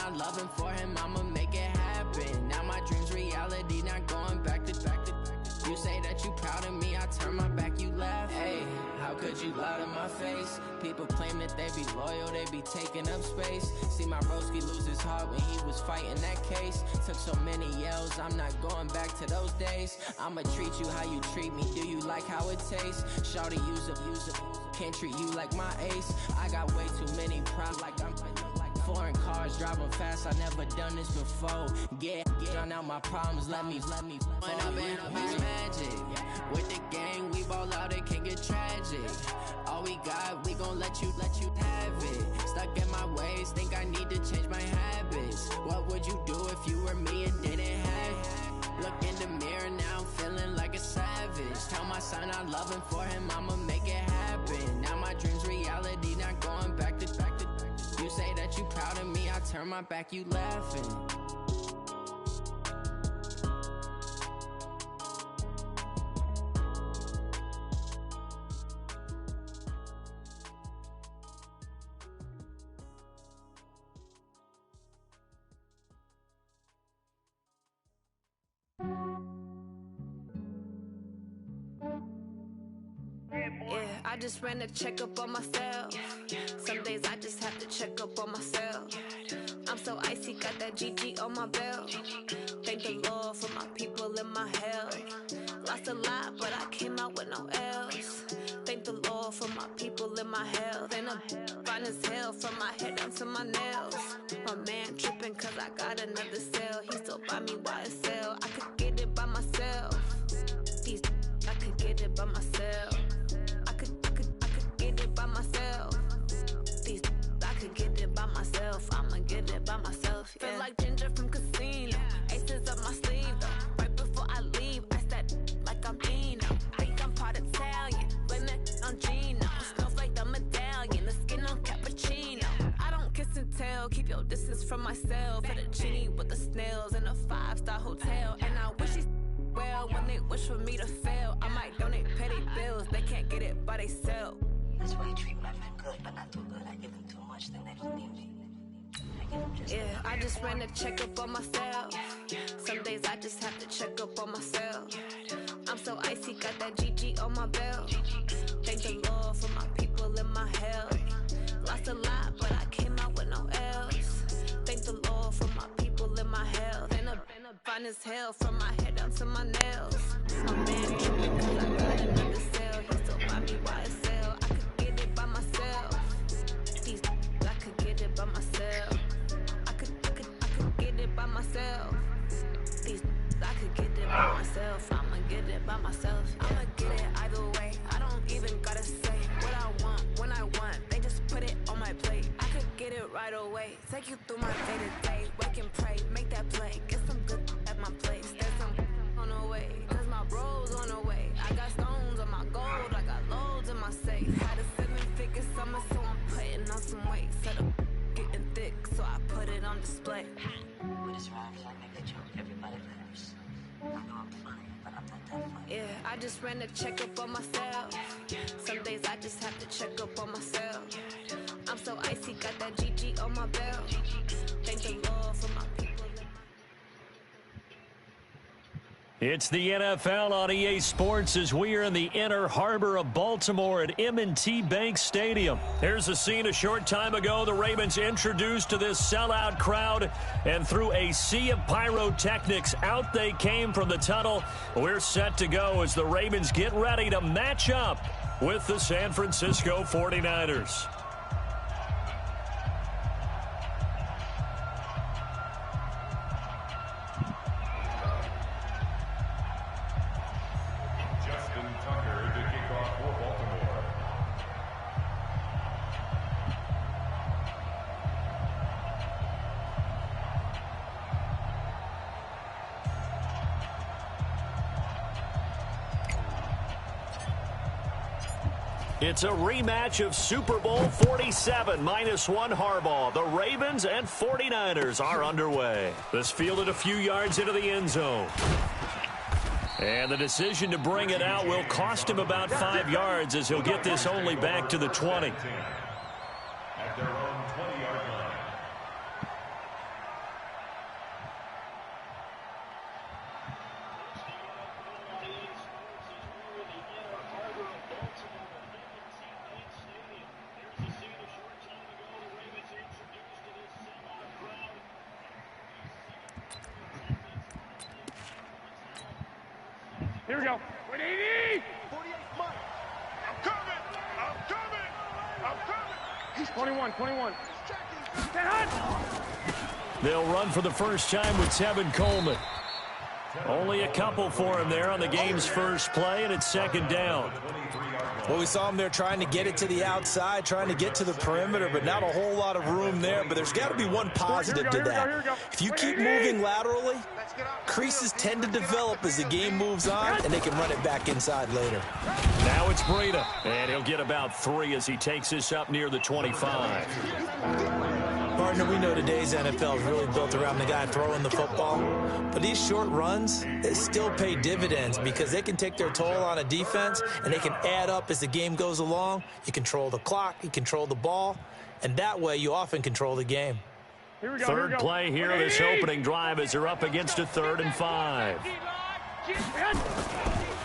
I love him, for him I'ma make it happen. Now my dream's reality, not going back to. You say that you proud of me, I turn my back, you laugh. Hey, how could you lie to my face? People claim that they be loyal, they be taking up space. See my broski lose his heart when he was fighting that case. Took so many yells, I'm not going back to those days. I'ma treat you how you treat me, do you like how it tastes? Shawty, use up, can't treat you like my ace. I got way too many problems, like I'm foreign cars, driving fast, I never done this before. Get out my problems, let me point up in beach magic. With the gang, we ball out, it can get tragic. All we got, we gon' let you have it. Stuck in my ways, think I need to change my habits. What would you do if you were me and didn't have it? Look in the mirror now, I'm feeling like a savage. Tell my son I love him, for him I'ma make it happen. Now my dream's reality, not going back to. You say that you proud of me, I turn my back, you laughing. Yeah, I just ran a checkup on myself. Some days I just have to check up on myself. I'm so icy, got that GG on my belt. Thank the Lord for my people in my health. Lost a lot, but I came out with no L's. Thank the Lord for my people in my health. And I'm fine as hell from my head down to my nails. My man tripping cause I got another cell. He still buy me YSL. I could get it by myself. These I could get it by myself. I could get it by myself. These I could get it by myself. I'ma get it by myself. Yeah. Feel like Ginger from Casino. Aces up my sleeve though. Right before I leave, I said like I'm Dino. Think I'm part Italian. Blame that on Gino. Snowflake the medallion. The skin on cappuccino. I don't kiss and tell. Keep your distance from myself. At a genie with the snails in a 5-star hotel. And I wish he's well when they wish for me to fail. I might donate petty bills. They can't get it by they sell. That's why you treat my friend good, but not too good. I give them too much, then they don't need me. Yeah, I just ran a checkup on myself. Some days I just have to check up on myself. I'm so icy, got that GG on my belt. Thank the Lord for my people in my health. Lost a lot, but I came out with no L's. Thank the Lord for my people in my health. And I'm fine as hell from my head down to my nails. My man tripping cause I got another cell. He still buy me YSL. I could get it by myself. These I could get it by myself. I could get it by myself. These I could get it by myself. I'ma get it by myself. Yeah. I'ma get it either way. I don't even gotta say what I want when I want. They just put it on my plate. I could get it right away. Take you through my day to day. Wake and pray, make that play. Get some good at my place. There's some on the way. Cause my bro's on the way. I got stones on my gold. I got loads in my safe. Had a 7-figure summer, so I'm putting on some weight. Set up getting thick, so I put it on display. With his rhymes, I make a joke, everybody laughs. I know I'm funny, but I'm not that funny. Yeah, I just ran a checkup on myself. Some days I just have to check up on myself. I'm so icy, got that GG on my belt. Thank the Lord for my people. It's the NFL on EA Sports as we are in the inner harbor of Baltimore at M&T Bank Stadium. Here's a scene a short time ago. The Ravens introduced to this sellout crowd, and through a sea of pyrotechnics, out they came from the tunnel. We're set to go as the Ravens get ready to match up with the San Francisco 49ers. It's a rematch of Super Bowl 47 -1 Harbaugh. The Ravens and 49ers are underway. This fielded a few yards into the end zone. And the decision to bring it out will cost him about 5 yards as he'll get this only back to the 20. At their own 20-yard line. Here we go. 180. 48 Mike. I'm coming. I'm coming. I'm coming. He's 21. They'll run for the first time with Tevin Coleman. Only a couple for him there on the game's first play, and it's second down. Well, we saw him there trying to get it to the outside, trying to get to the perimeter, but not a whole lot of room there. But there's got to be one positive to that. If you keep moving laterally, creases tend to develop as the game moves on, and they can run it back inside later. Now it's Breida, and he'll get about 3 as he takes this up near the 25. Partner, we know today's NFL is really built around the guy throwing the football, but these short runs, they still pay dividends because they can take their toll on a defense, and they can add up as the game goes along. You control the clock, you control the ball, and that way you often control the game. Third play here, this opening drive as they're up against a 3rd and 5.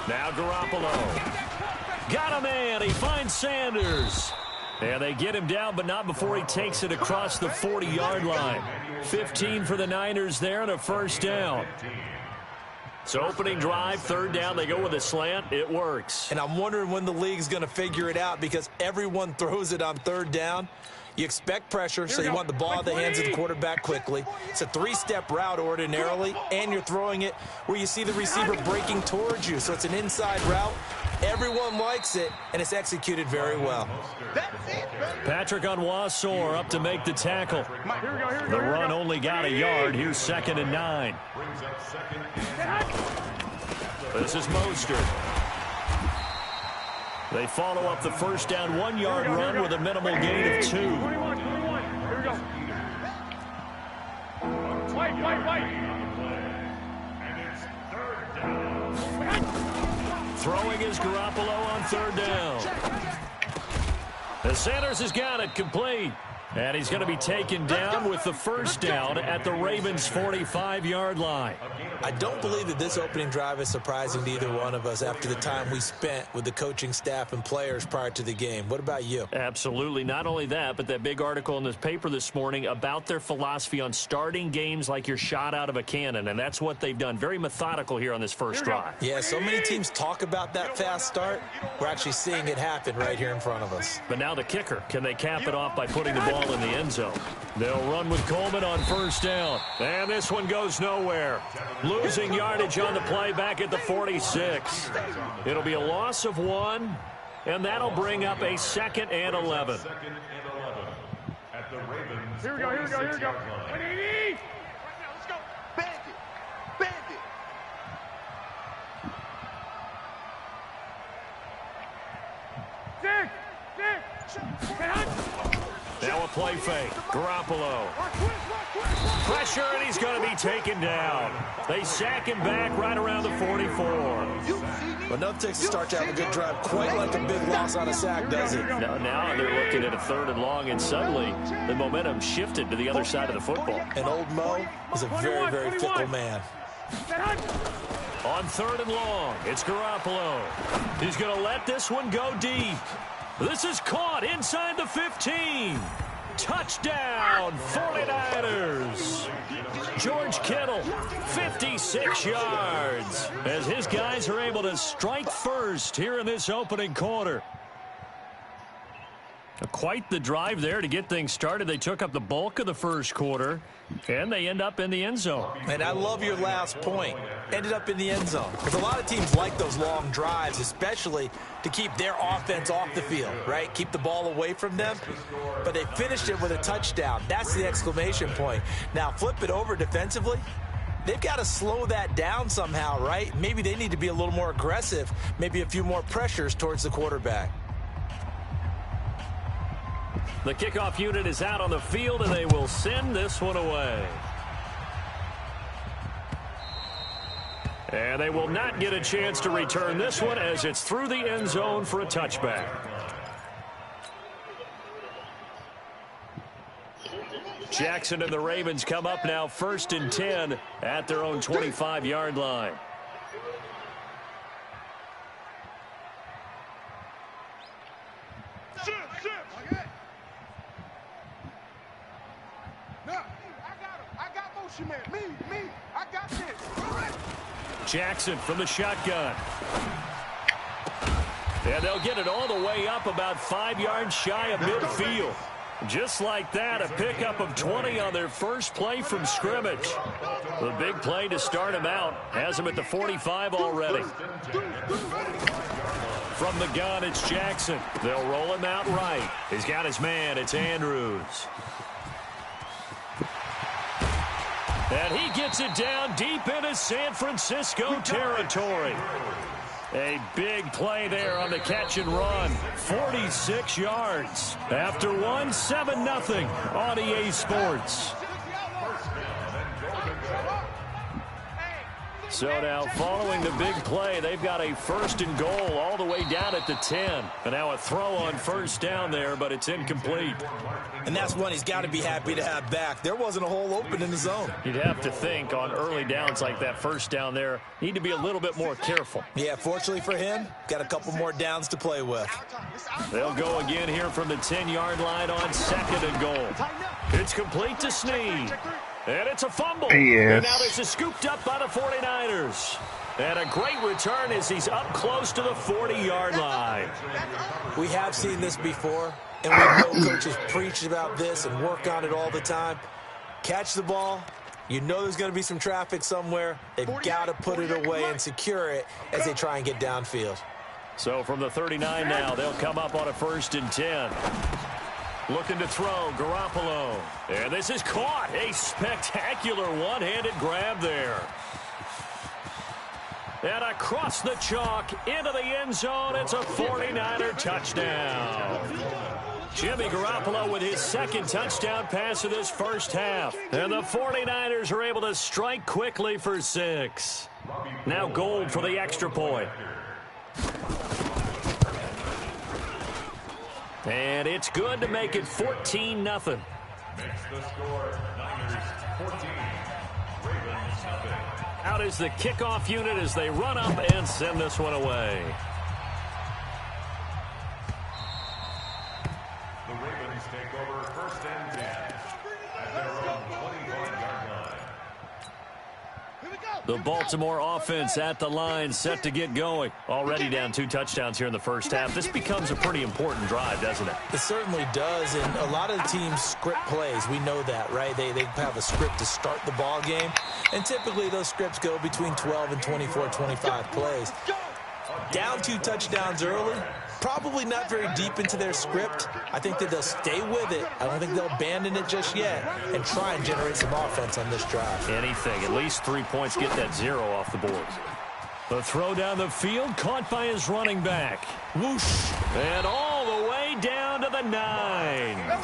Now Garoppolo. Got a man, he finds Sanders. And they get him down, but not before he takes it across the 40-yard line. 15 for the Niners there and a first down. So opening drive, 3rd down, they go with a slant. It works. And I'm wondering when the league's going to figure it out because everyone throws it on 3rd down. You expect pressure, so you want the ball at the hands of the quarterback quickly. It's a 3-step route ordinarily, and you're throwing it where you see the receiver breaking towards you. So it's an inside route. Everyone likes it, and it's executed very well. Patrick Onwuasor up to make the tackle. The run only got a yard. Here's 2nd and 9. This is Mostert. They follow up the first down 1-yard run with a minimal gain of 2. 21. Here we go. White. Throwing is Garoppolo on 3rd down. The Sanders has got it complete. And he's going to be taken down with the first down at the Ravens' 45-yard line. I don't believe that this opening drive is surprising to either one of us after the time we spent with the coaching staff and players prior to the game. What about you? Absolutely. Not only that, but that big article in this paper this morning about their philosophy on starting games like you're shot out of a cannon, and that's what they've done. Very methodical here on this first drive. Yeah, so many teams talk about that fast start. We're actually seeing it happen right here in front of us. But now the kicker. Can they cap it off by putting the ball in the end zone? They'll run with Coleman on first down. And this one goes nowhere. Losing yardage on the play back at the 46. It'll be a loss of 1, and that'll bring up a 2nd and 11. Here we go. 180. Let's go. Bandit. Now a play fake. Garoppolo. Pressure, and he's going to be taken down. They sack him back right around the 44. But nothing takes a start to have a good drive quite like a big loss on a sack, does it? Now they're looking at a 3rd and long, and suddenly the momentum shifted to the other side of the football. And old Mo is a very, very fickle man. On 3rd and long, it's Garoppolo. He's going to let this one go deep. This is caught inside the 15. Touchdown, 49ers. George Kittle, 56 yards, as his guys are able to strike first here in this opening quarter. Quite the drive there to get things started. They took up the bulk of the first quarter, and they end up in the end zone. And I love your last point. Ended up in the end zone. Because a lot of teams like those long drives, especially to keep their offense off the field, right? Keep the ball away from them. But they finished it with a touchdown. That's the exclamation point. Now, flip it over defensively. They've got to slow that down somehow, right? Maybe they need to be a little more aggressive. Maybe a few more pressures towards the quarterback. The kickoff unit is out on the field, and they will send this one away. And they will not get a chance to return this one as it's through the end zone for a touchback. Jackson and the Ravens come up now 1st and 10 at their own 25-yard line. I got motion, man. Me. I got this. Jackson from the shotgun. And they'll get it all the way up about 5 yards shy of midfield. Just like that, a pickup of 20 on their first play from scrimmage. The big play to start him out has him at the 45 already. From the gun, it's Jackson. They'll roll him out right. He's got his man. It's Andrews. And he gets it down deep into San Francisco territory. A big play there on the catch and run. 46 yards. After one, 7-0 on EA Sports. So now following the big play, they've got a 1st and goal all the way down at the 10. And now a throw on first down there, but it's incomplete. And that's one he's got to be happy to have back. There wasn't a hole open in the zone. You'd have to think on early downs like that first down there, need to be a little bit more careful. Yeah, fortunately for him, got a couple more downs to play with. They'll go again here from the 10-yard line on 2nd and goal. It's complete to Snead. And it's a fumble. Yes. And now this is scooped up by the 49ers. And a great return as he's up close to the 40-yard line. We have seen this before, and we know coaches preach about this and work on it all the time. Catch the ball. You know there's going to be some traffic somewhere. They've got to put it away and secure it as they try and get downfield. So from the 39 now, they'll come up on a 1st and 10. Looking to throw, Garoppolo. And this is caught. A spectacular one-handed grab there. And across the chalk into the end zone, it's a 49er touchdown. Jimmy Garoppolo with his 2nd touchdown pass of this first half. And the 49ers are able to strike quickly for 6. Now Gold for the extra point. And it's good to make it 14-0. Makes the score Niners 14, Ravens 0. Out is the kickoff unit as they run up and send this one away. The Ravens take over 1st and 10 at their own 25-yard line. The Baltimore offense at the line, set to get going. Already down 2 touchdowns here in the first half. This becomes a pretty important drive, doesn't it? It certainly does, and a lot of the teams script plays. We know that, right? They have a script to start the ball game, and typically those scripts go between 12 and 24, 25 plays. Down 2 touchdowns early, probably not very deep into their script. I think that they'll stay with it. I don't think they'll abandon it just yet and try and generate some offense on this drive. Anything, at least 3 points, get that 0 off the board. The throw down the field, caught by his running back. Whoosh! And all the way down to the 9.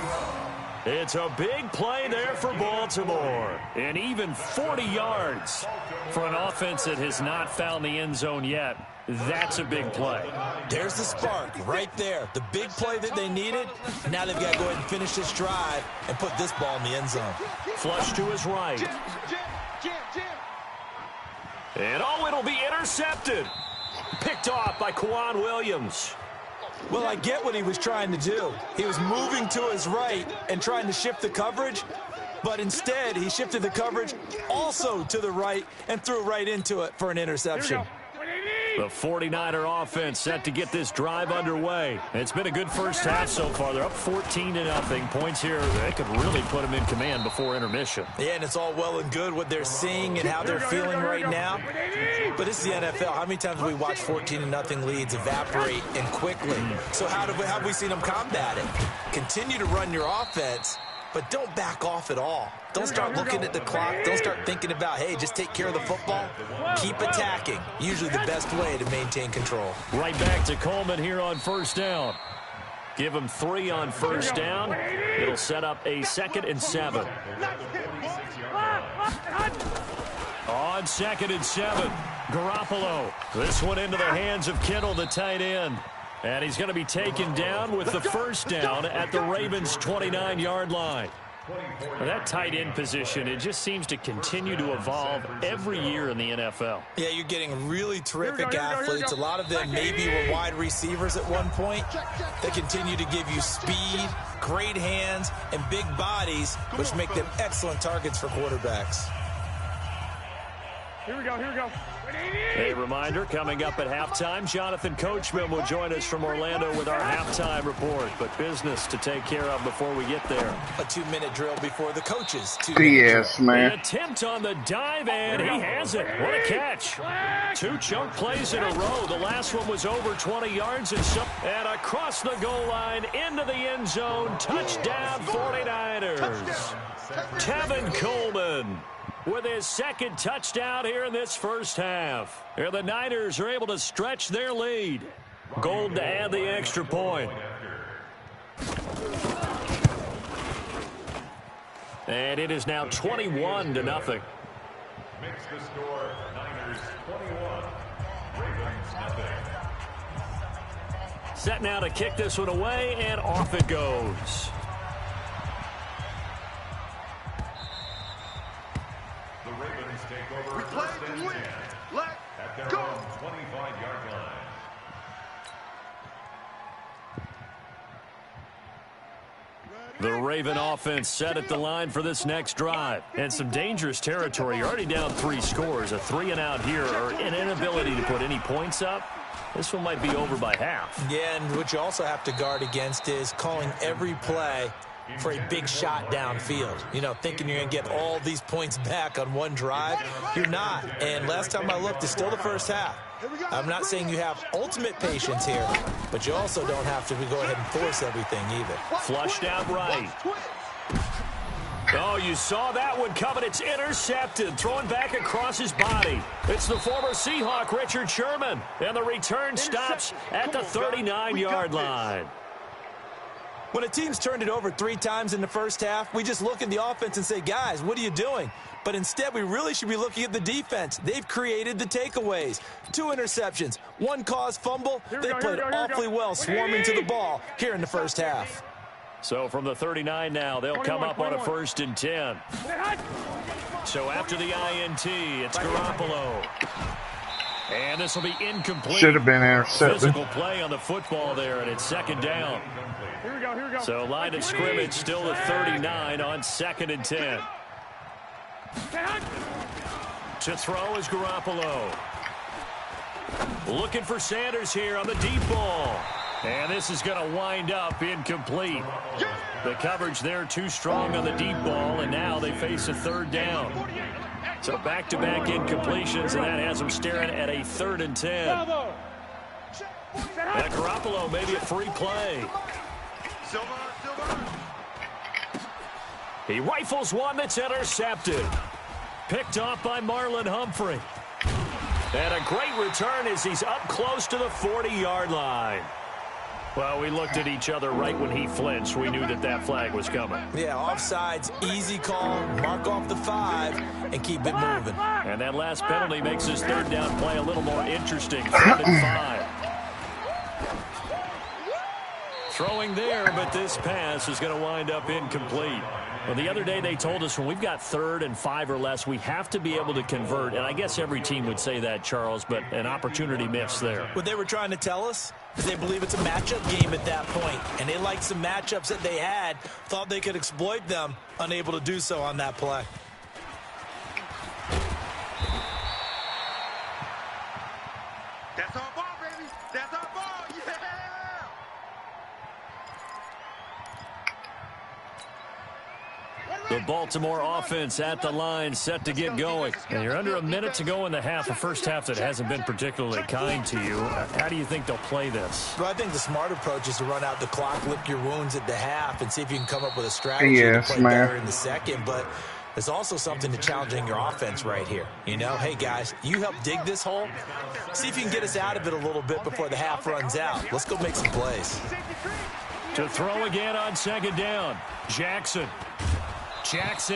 It's a big play there for Baltimore. And even 40 yards for an offense that has not found the end zone yet. That's a big play. There's the spark right there. The big play that they needed. Now they've got to go ahead and finish this drive and put this ball in the end zone. Flush to his right. And oh, it'll be intercepted. Picked off by Kwan Williams. Well, I get what he was trying to do. He was moving to his right and trying to shift the coverage, but instead he shifted the coverage also to the right and threw right into it for an interception. The 49er offense set to get this drive underway. It's been a good first half so far. They're up 14-0. Points here, they could really put them in command before intermission. Yeah, and it's all well and good what they're seeing and how they're feeling right now. But this is the NFL. How many times have we watched 14-0 leads evaporate and quickly? So how have we seen them combat it? Continue to run your offense, but don't back off at all. Don't start looking at the clock. Don't start thinking about, hey, just take care of the football. Keep attacking. Usually the best way to maintain control. Right back to Coleman here on first down. Give him 3 on first down. It'll set up a 2nd and 7. On 2nd and 7, Garoppolo. This one into the hands of Kittle, the tight end. And he's going to be taken down with the first down at the Ravens' 29-yard line. That tight end position, it just seems to continue to evolve every year in the NFL. Yeah, you're getting really terrific athletes. A lot of them maybe were wide receivers at one point. They continue to give you speed, great hands, and big bodies, which make them excellent targets for quarterbacks. Here we go, here we go. A reminder, coming up at halftime, Jonathan Coachman will join us from Orlando with our halftime report. But business to take care of before we get there. A 2-minute drill before the coaches. Yes, man. The attempt on the dive, and he has it. What a catch. 2 chunk plays in a row. The last one was over 20 yards and across the goal line into the end zone. Touchdown 49ers. Tevin Coleman with his second touchdown here in this first half. And the Niners are able to stretch their lead. Gold to add the extra point. And it is now 21-0. Makes the score Niners 21, Ravens nothing. Set now to kick this one away, and off it goes. The Ravens take over first and 10 at their own 25-yard line. The Raven offense set at the line for this next drive. And some dangerous territory. You're already down 3 scores. A 3-and-out here, or an inability to put any points up. This one might be over by half. Yeah, and what you also have to guard against is calling every play for a big shot downfield. You know, thinking you're going to get all these points back on one drive. You're not. And last time I looked, it's still the first half. I'm not saying you have ultimate patience here, but you also don't have to go ahead and force everything either. Flushed out right. Oh, you saw that one coming. It's intercepted. Throwing back across his body. It's the former Seahawk, Richard Sherman. And the return stops at the 39-yard line. When a team's turned it over 3 times in the first half, we just look at the offense and say, guys, what are you doing? But instead, we really should be looking at the defense. They've created the takeaways. 2 interceptions, 1 caused fumble. They played awfully well swarming to the ball here in the first half. So from the 39 now, they'll come up on a 1st and 10. So after the INT, it's Garoppolo. And this will be incomplete. Should have been intercepted. Physical play on the football there, and it's 2nd down. Here we go, here we go. So line of scrimmage still at 39 on 2nd and 10. To throw is Garoppolo. Looking for Sanders here on the deep ball. And this is going to wind up incomplete. The coverage there too strong on the deep ball, and now they face a 3rd down. So back-to-back incompletions, and that has them staring at a 3rd and 10. And Garoppolo, maybe a free play. He rifles one that's intercepted. Picked off by Marlon Humphrey. And a great return as he's up close to the 40-yard line. Well, we looked at each other right when he flinched. We knew that that flag was coming. Yeah, offsides, easy call, mark off the 5, and keep it moving. And that last penalty makes his 3rd down play a little more interesting. 3rd and 5. Throwing there, but this pass is going to wind up incomplete. Well, the other day they told us when we've got 3rd and 5 or less, we have to be able to convert. And I guess every team would say that, Charles, but an opportunity missed there. What they were trying to tell us is they believe it's a matchup game at that point. And they liked some matchups that they had, thought they could exploit them, unable to do so on that play. That's our ball, baby. That's our ball. Yeah. The Baltimore offense at the line, set to get going. And you're under a minute to go in the half, a first half that hasn't been particularly kind to you. How do you think they'll play this? Well, I think the smart approach is to run out the clock, lick your wounds at the half, and see if you can come up with a strategy to play better in the second. But there's also something to challenging your offense right here. You know, hey, guys, you help dig this hole. See if you can get us out of it a little bit before the half runs out. Let's go make some plays. To throw again on 2nd down. Jackson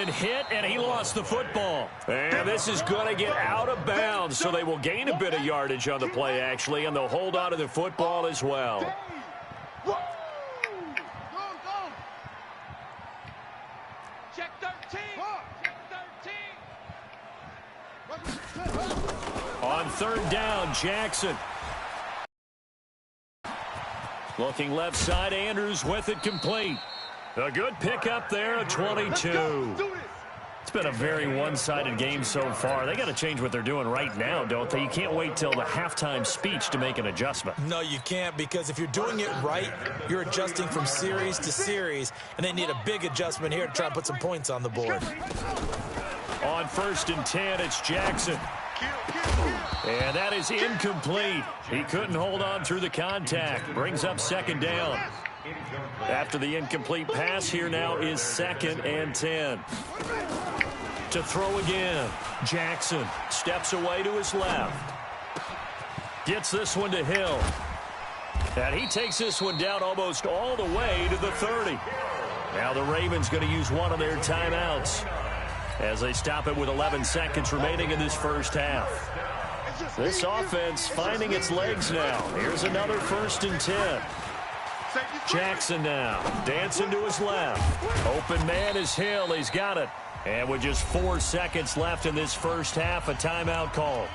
hit, and he lost the football. And this is going to get out of bounds, so they will gain a bit of yardage on the play, actually, and they'll hold on to the football as well. Check 13. Check 13. On 3rd down, Jackson. Looking left side, Andrews with it complete. A good pickup there at 22. It's been a very one-sided game so far. They got to change what they're doing right now, don't they? You can't wait till the halftime speech to make an adjustment. No, you can't, because if you're doing it right, you're adjusting from series to series, and they need a big adjustment here to try and put some points on the board. On 1st and 10, it's Jackson. And that is incomplete. He couldn't hold on through the contact. Brings up 2nd down. After the incomplete pass, here now is 2nd and 10. To throw again. Jackson steps away to his left. Gets this one to Hill. And he takes this one down almost all the way to the 30. Now the Ravens going to use one of their timeouts as they stop it with 11 seconds remaining in this first half. This offense finding its legs now. Here's another 1st and 10. Jackson now dancing to his left. Open man is Hill. He's got it. And with just 4 seconds left in this first half, a timeout call.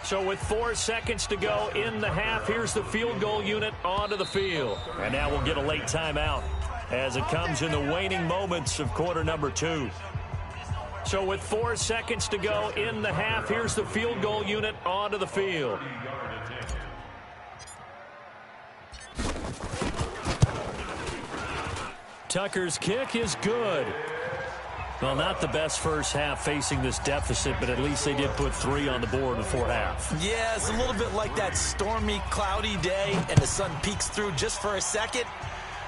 So with 4 seconds to go in the half, here's the field goal unit onto the field. And now we'll get a late timeout as it comes in the waning moments of quarter number 2. So with 4 seconds to go in the half, here's the field goal unit onto the field. Tucker's kick is good. Well, not the best first half facing this deficit, but at least they did put 3 on the board before half. Yeah, it's a little bit like that stormy, cloudy day, and the sun peeks through just for a second.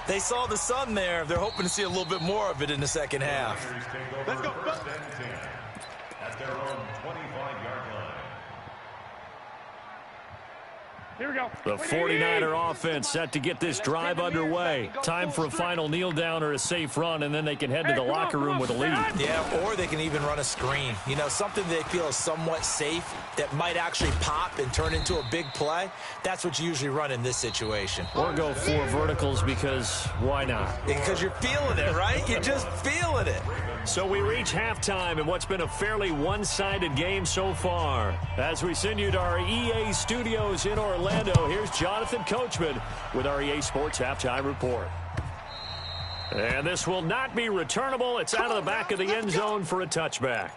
They saw the sun there. They're hoping to see a little bit more of it in the second half. Let's go. At their own 25-yard line. Here we go. The 49er offense set to get this drive underway. Time for a final kneel down or a safe run, and then they can head to the locker room with a lead. Yeah, or they can even run a screen. You know, something they feel is somewhat safe that might actually pop and turn into a big play. That's what you usually run in this situation. Or go 4 verticals because why not? Because you're feeling it, right? You're just feeling it. So we reach halftime in what's been a fairly one-sided game so far. As we send you to our EA studios in Orlando, here's Jonathan Coachman with our EA Sports Halftime Report. And this will not be returnable. It's out of the back of the end zone for a touchback.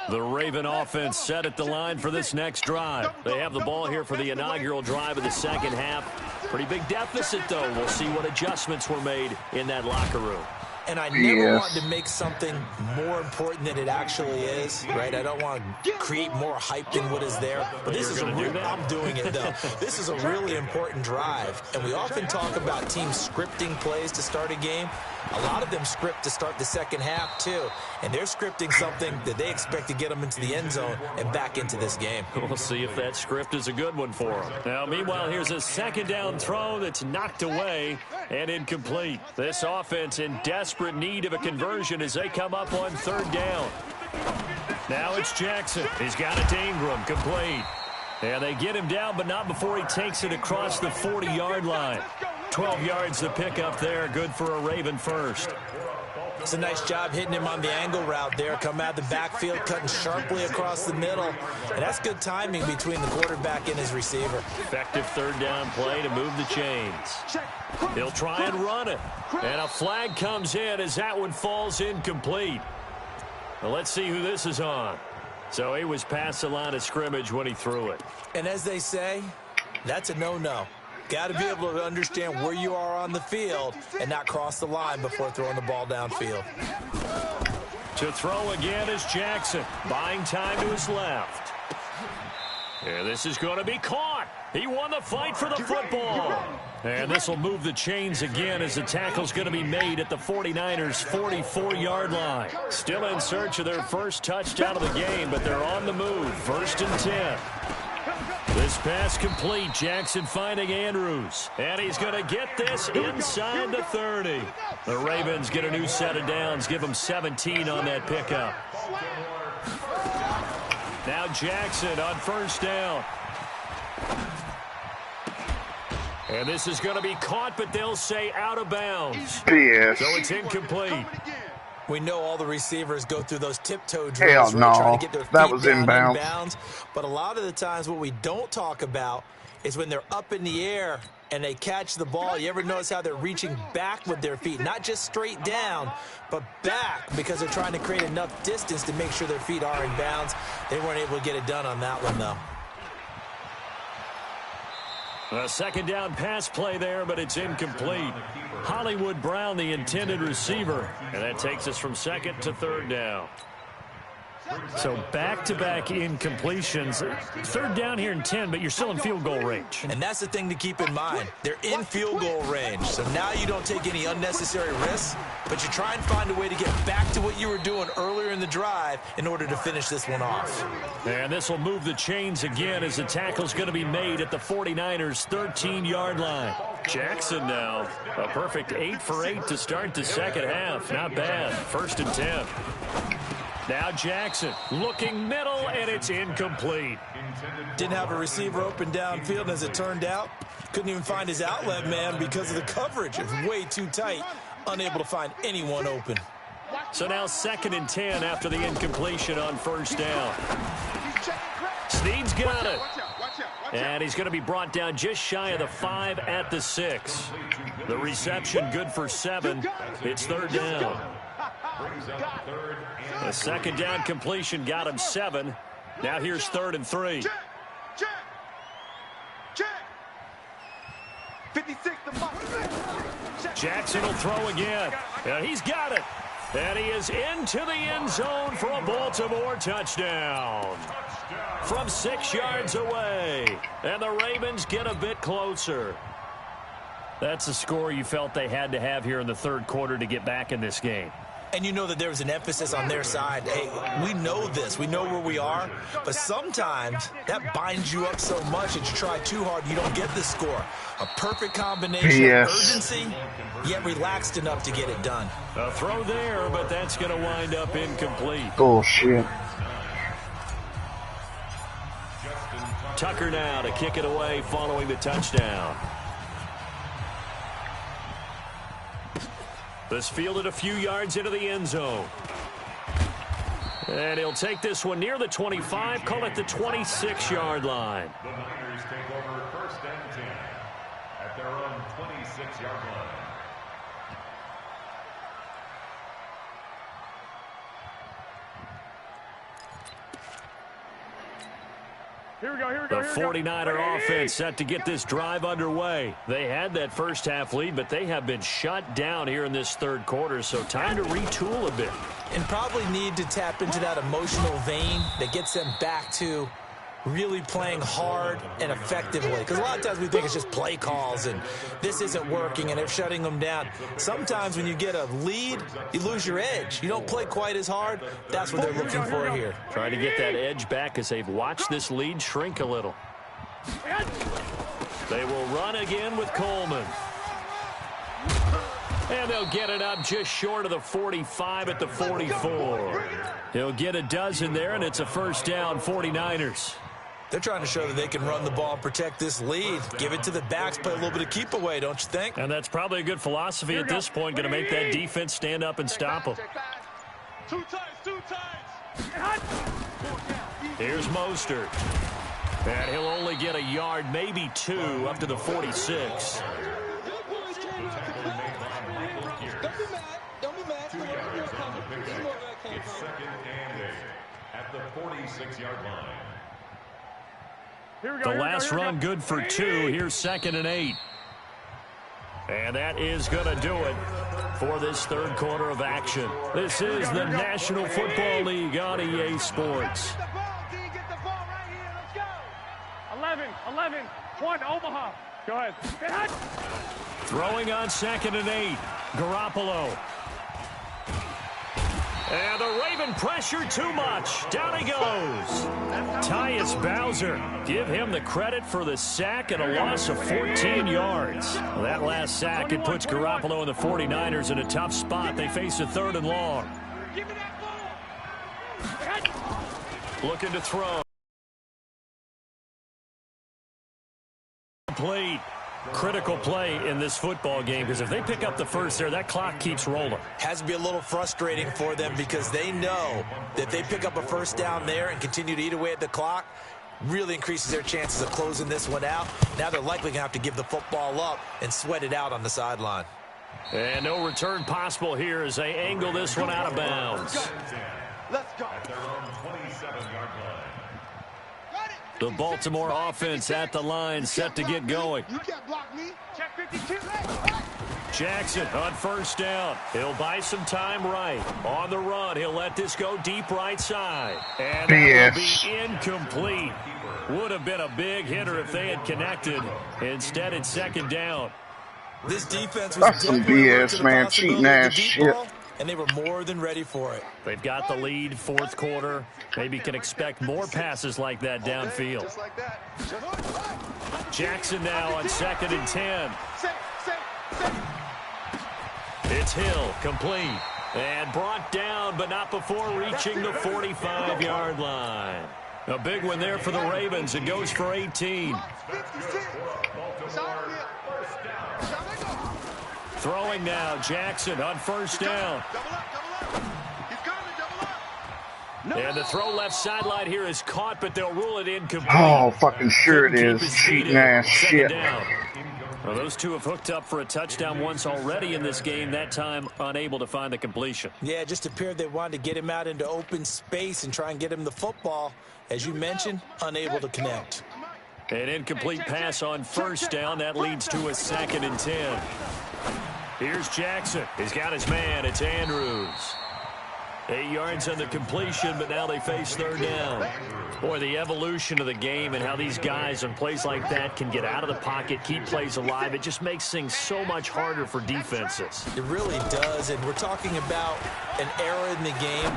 The Raven offense set at the line for this next drive. They have the ball here for the inaugural drive of the second half. Pretty big deficit, though. We'll see what adjustments were made in that locker room. And I never want to make something more important than it actually is, right? I don't want to create more hype than what is there. But this is I'm doing it, though. This is a really important drive. And we often talk about teams scripting plays to start a game. A lot of them script to start the second half, too. And they're scripting something that they expect to get them into the end zone and back into this game. We'll see if that script is a good one for them. Now, meanwhile, here's a second down throw that's knocked away and incomplete. This offense in desperate need of a conversion as they come up on 3rd down. Now it's Jackson. He's got it to Ingram, complete. And they get him down, but not before he takes it across the 40-yard line. 12 yards to pick up there, good for a Raven first. It's a nice job hitting him on the angle route there. Come out the backfield, cutting sharply across the middle. And that's good timing between the quarterback and his receiver. Effective 3rd down play to move the chains. He'll try and run it. And a flag comes in as that one falls incomplete. Well, let's see who this is on. So he was past the line of scrimmage when he threw it. And as they say, that's a no-no. Got to be able to understand where you are on the field and not cross the line before throwing the ball downfield. To throw again is Jackson, buying time to his left. And this is going to be caught. He won the fight for the football. And this will move the chains again as the tackle's going to be made at the 49ers' 44-yard line. Still in search of their first touchdown of the game, but they're on the move. 1st and 10. This pass complete. Jackson finding Andrews. And he's going to get this inside the 30. The Ravens get a new set of downs. Give them 17 on that pickup. Now Jackson on 1st down. And this is going to be caught, but they'll say out of bounds. Yes. So it's incomplete. We know all the receivers go through those tiptoe drills, Hell right, no. trying to get their feet That was down inbounds. But a lot of the times what we don't talk about is when they're up in the air and they catch the ball, you ever notice how they're reaching back with their feet? Not just straight down, but back, because they're trying to create enough distance to make sure their feet are in bounds. They weren't able to get it done on that one, though. A second down pass play there, but it's incomplete. Hollywood Brown, the intended receiver, and that takes us from second to third down. So back-to-back incompletions. Third down here in 10, but you're still in field goal range. And that's the thing to keep in mind. They're in field goal range. So now you don't take any unnecessary risks, but you try and find a way to get back to what you were doing earlier in the drive in order to finish this one off. And this will move the chains again as the tackle's going to be made at the 49ers' 13-yard line. Jackson now, a perfect 8 for 8 to start the second half. Not bad. 1st and 10. Now Jackson looking middle, and it's incomplete. Didn't have a receiver open downfield, and as it turned out, couldn't even find his outlet man because of the coverage. It was way too tight, unable to find anyone open. So now 2nd and 10 after the incompletion on 1st down. Snead's got it. And he's going to be brought down just shy of the 5 at the 6. The reception good for 7. It's 3rd down. The 2nd down completion got him 7. Now here's 3rd and 3. 56 to Jackson will throw again. And he's got it. And he is into the end zone for a Baltimore touchdown. From 6 yards away. And the Ravens get a bit closer. That's a score you felt they had to have here in the 3rd quarter to get back in this game. And you know that there was an emphasis on their side. Hey, we know this. We know where we are. But sometimes that binds you up so much that you try too hard, you don't get the score. A perfect combination of urgency, yet relaxed enough to get it done. A throw there, but that's going to wind up incomplete. Bullshit. Tucker now to kick it away following the touchdown. This fielded a few yards into the end zone. And he'll take this one near the 25, call it the 26-yard line. The Niners take over 1st and 10 at their own 26-yard line. Here we go, here we go, The 49er offense set to get this drive underway. They had that first half lead, but they have been shut down here in this 3rd quarter, so time to retool a bit. And probably need to tap into that emotional vein that gets them back to really playing hard and effectively. Because a lot of times we think it's just play calls and this isn't working and they're shutting them down. Sometimes when you get a lead, you lose your edge. You don't play quite as hard. That's what they're looking for here. Trying to get that edge back as they've watched this lead shrink a little. They will run again with Coleman. And they'll get it up just short of the 45 at the 44. He'll get a dozen there, and it's a 1st down, 49ers. They're trying to show that they can run the ball and protect this lead. Give it to the backs, play a little bit of keep away, don't you think? And that's probably a good philosophy at this point, going to make that defense stand up and stop them. Two times. Here's Mostert. And he'll only get a yard, maybe 2, up to the 46. Don't be mad. 2 yards on the picture. It's 2nd and 8 at the 46-yard line. The last run good for 2. Here's 2nd and 8. And that is going to do it for this 3rd quarter of action. This is the National Football League on EA Sports. 11, 1, Omaha. Go ahead. Throwing on 2nd and 8. Garoppolo. And the Raven pressure too much. Down he goes. Tyus Bowser. Give him the credit for the sack and a loss of 14 yards. Well, that last sack, it puts Garoppolo and the 49ers in a tough spot. They face a 3rd and long. Looking to throw. Complete. Critical play in this football game, because if they pick up the first there, that clock keeps rolling. Has to be a little frustrating for them because they know that if they pick up a 1st down there and continue to eat away at the clock, really increases their chances of closing this one out. Now they're likely going to have to give the football up and sweat it out on the sideline. And no return possible here as they angle this one out of bounds. Let's go. At their own 27-yard line. The Baltimore offense at the line, set to get going. You can't block me. Check 52. Jackson on first down. He'll buy some time right. On the run, he'll let this go deep right side. And that will be incomplete. Would have been a big hitter if they had connected. Instead, it's second down. This defense was That's some BS, man. Cheating ass shit. And they were more than ready for it. They've got the lead, fourth quarter. Maybe can expect more passes like that downfield. Just like that. Jackson now on 2nd and 10. It's Hill, complete. And brought down, but not before reaching the 45-yard line. A big one there for the Ravens. It goes for 18. Throwing now, Jackson on first down. And the throw left sideline here is caught, but they'll rule it incomplete. Oh, fucking sure it is. Cheating ass shit. Well, those two have hooked up for a touchdown once already in this game, that time unable to find the completion. Yeah, it just appeared they wanted to get him out into open space and try and get him the football. As you mentioned, unable to connect. An incomplete pass on first down. That leads to a 2nd and 10. Here's Jackson. He's got his man. It's Andrews. 8 yards on the completion, but now they face third down. Boy, the evolution of the game and how these guys on plays like that can get out of the pocket, keep plays alive, it just makes things so much harder for defenses. It really does, and we're talking about an era in the game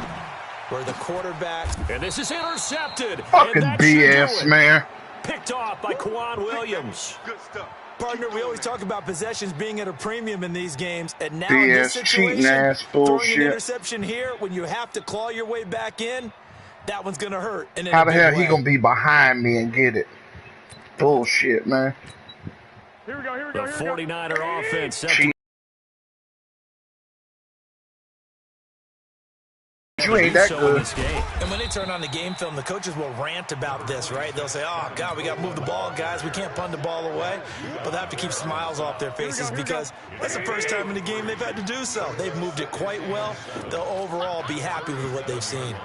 where the quarterback... And this is intercepted. Fucking BS, man. Picked off by Kwan Williams. Good stuff. Partner, we always talk about possessions being at a premium in these games, and now BS, in this situation, cheating ass throwing bullshit. an interception here when you have to claw your way back in, that one's going to hurt. And How the hell he going to be behind me and get it? Bullshit, man. Here we go. The 49er offense set Cheat. You ain't that good. And when they turn on the game film, the coaches will rant about this, right? They'll say, oh, God, we got to move the ball, guys. We can't punt the ball away. But they have to keep smiles off their faces because that's the first time in the game they've had to do so. They've moved it quite well. They'll overall be happy with what they've seen.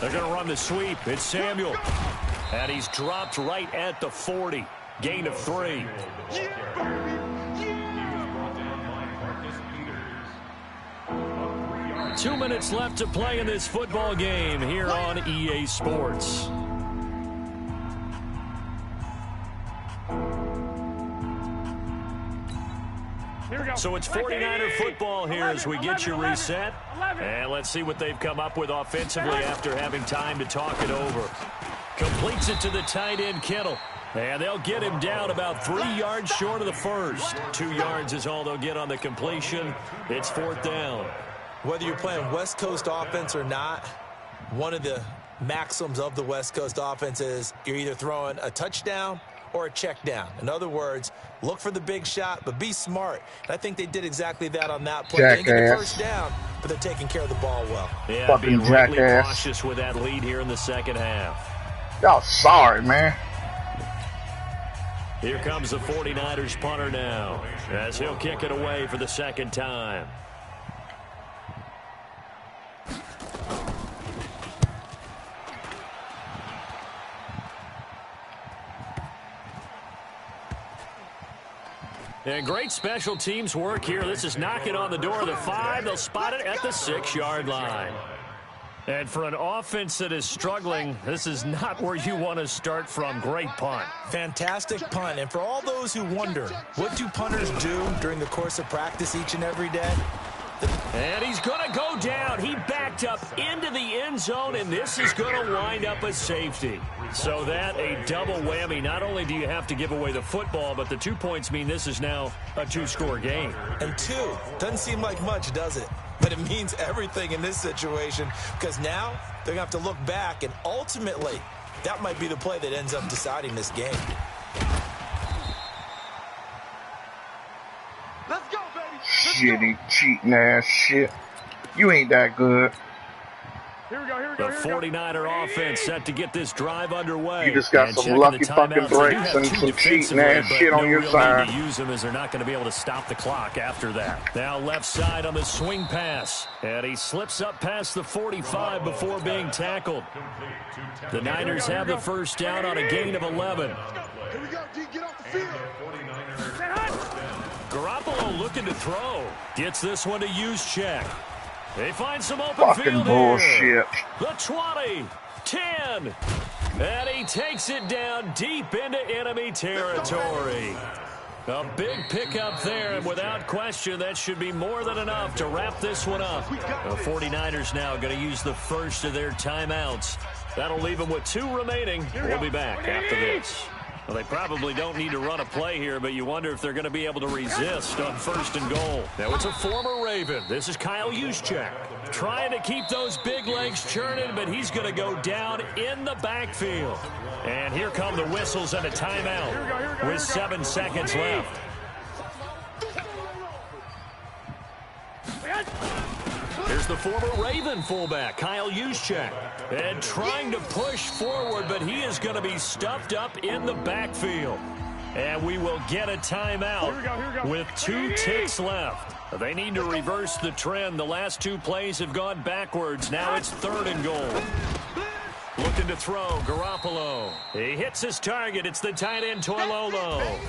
They're going to run the sweep. It's Samuel. And he's dropped right at the 40. Gain of 3. 2 minutes left to play in this football game here on EA Sports. So it's 49er football here as we get you reset. And let's see what they've come up with offensively after having time to talk it over. Completes it to the tight end, Kittle. And they'll get him down about 3 yards short of the first. 2 yards is all they'll get on the completion. It's fourth down. Whether you're playing West Coast offense or not, one of the maxims of the West Coast offense is you're either throwing a touchdown or a check down. In other words, look for the big shot, but be smart. And I think they did exactly that on that play. They didn't get the first down, but they're taking care of the ball well. Yeah, Fucking being rightly jackass. cautious with that lead here in the second half. Y'all sorry, man. Here comes the 49ers punter now as he'll kick it away for the second time. And great special teams work here. This is knocking on the door of the 5. They'll spot it at the 6-yard line. And for an offense that is struggling, this is not where you want to start from. Great punt. Fantastic punt. And for all those who wonder, what do punters do during the course of practice each and every day? And he's going to go down. He backed up into the end zone, and this is going to wind up a safety. So that a double whammy. Not only do you have to give away the football, but the 2 points mean this is now a 2-score game. And 2 doesn't seem like much, does it? But it means everything in this situation because now they're going to have to look back, and ultimately that might be the play that ends up deciding this game. Let's go, baby. Shitty, cheating ass shit. You ain't that good. Here we go. The 49er offense set to get this drive underway. You just got And some checking lucky the fucking timeouts, they do breaks have and two some cheating defensively, ass but shit on no your real side. need to use them as they're not going to be able to stop the clock after that. Now left side on the swing pass. And he slips up past the 45 before being tackled. The Niners have the first down on a gain of 11. Here we go, D. Get off the field. Garoppolo looking to throw. Gets this one to Juszczyk. They find some open Fucking field bullshit. here. The 20, 10. And he takes it down deep into enemy territory. A big pickup there, and without question, that should be more than enough to wrap this one up. The 49ers now going to use the first of their timeouts. That'll leave them with 2 remaining. We'll be back after this. Well, they probably don't need to run a play here, but you wonder if they're going to be able to resist on 1st and goal. Now, it's a former Raven. This is Kyle Juszczyk. Trying to keep those big legs churning, but he's going to go down in the backfield. And here come the whistles and a timeout with 7 seconds left. Here's the former Raven fullback, Kyle Juszczyk. And trying to push forward, but he is going to be stuffed up in the backfield. And we will get a timeout with 2 ticks left. They need to reverse the trend. The last 2 plays have gone backwards. Now it's 3rd and goal. Looking to throw, Garoppolo. He hits his target. It's the tight end, Toilolo.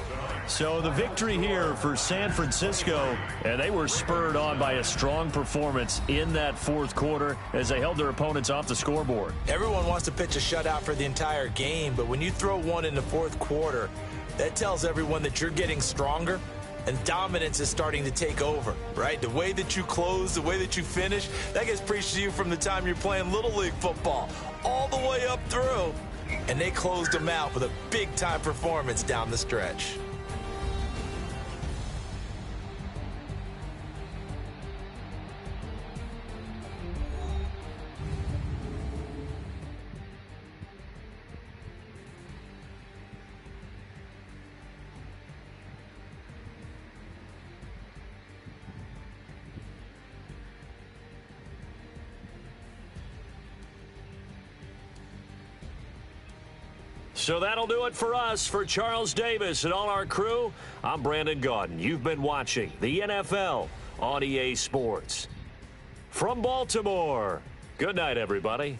So the victory here for San Francisco, and they were spurred on by a strong performance in that 4th quarter as they held their opponents off the scoreboard. Everyone wants to pitch a shutout for the entire game, but when you throw one in the 4th quarter, that tells everyone that you're getting stronger and dominance is starting to take over, right? The way that you close, the way that you finish, that gets preached to you from the time you're playing Little League football all the way up through. And they closed them out with a big-time performance down the stretch. So that'll do it for us. For Charles Davis and all our crew, I'm Brandon Gaudin. You've been watching the NFL on EA Sports. From Baltimore, good night, everybody.